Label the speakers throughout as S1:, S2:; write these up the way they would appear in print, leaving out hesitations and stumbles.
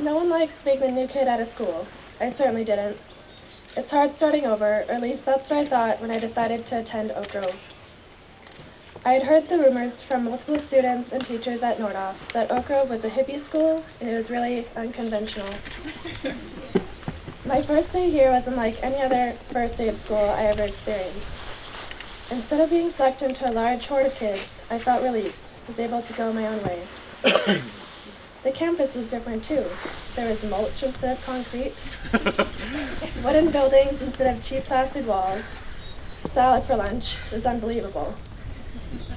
S1: No one likes being the new kid at a school. I certainly didn't. It's hard starting over, or at least that's what I thought when I decided to attend Oak Grove. I had heard the rumors from multiple students and teachers at Nordoff that Oak Grove was a hippie school and it was really unconventional. My first day here was unlike any other first day of school I ever experienced. Instead of being sucked into a large horde of kids, I felt released, was able to go my own way. The campus was different too. There was mulch instead of concrete, wooden buildings instead of cheap plastic walls. Salad for lunch was unbelievable.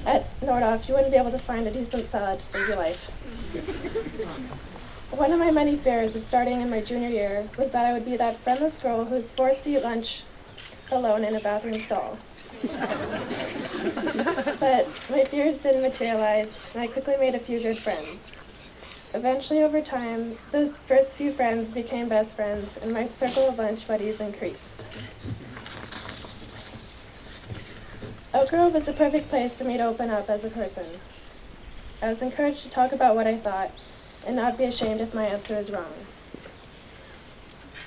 S1: At Nordoff, you wouldn't be able to find a decent salad to save your life. One of my many fears of starting in my junior year was that I would be that friendless girl who was forced to eat lunch alone in a bathroom stall. But my fears didn't materialize, and I quickly made a few good friends. Eventually, over time, those first few friends became best friends, and my circle of lunch buddies increased. Oak Grove was the perfect place for me to open up as a person. I was encouraged to talk about what I thought, and not be ashamed if my answer is wrong.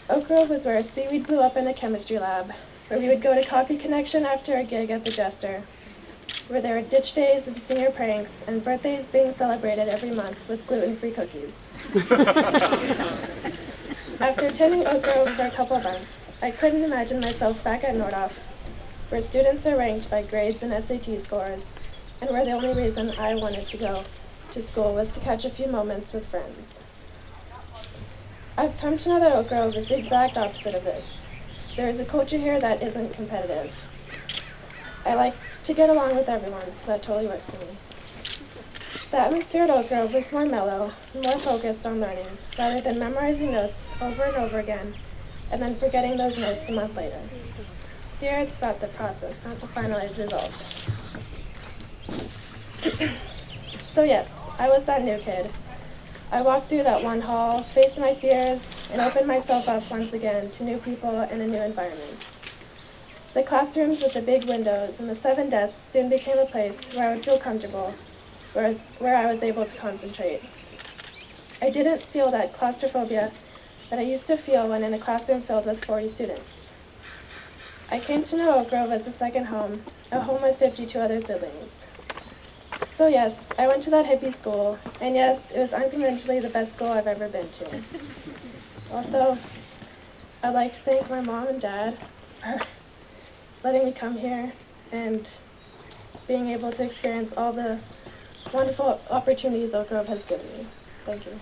S1: Oak Grove was where seaweed blew up in a chemistry lab, where we would go to Coffee Connection after a gig at the Jester, where there were ditch days and senior pranks, and birthdays being celebrated every month with gluten-free cookies. After attending Oak Grove for a couple months, I couldn't imagine myself back at Nordoff, where students are ranked by grades and SAT scores, and where the only reason I wanted to go to school was to catch a few moments with friends. I've come to know that Oak Grove is the exact opposite of this. There is a culture here that isn't competitive. I like to get along with everyone, so that totally works for me. The atmosphere at Oak Grove was more mellow, more focused on learning, rather than memorizing notes over and over again, and then forgetting those notes a month later. Here it's about the process, not the finalized results. So yes, I was that new kid. I walked through that one hall, faced my fears, and opened myself up once again to new people and a new environment. The classrooms with the big windows and the 7 desks soon became a place where I would feel comfortable, where I was able to concentrate. I didn't feel that claustrophobia that I used to feel when in a classroom filled with 40 students. I came to know Oak Grove as a second home, a home with 52 other siblings. So yes, I went to that hippie school, and yes, it was unconventionally the best school I've ever been to. Also, I'd like to thank my mom and dad for letting me come here and being able to experience all the wonderful opportunities Oak Grove has given me. Thank you.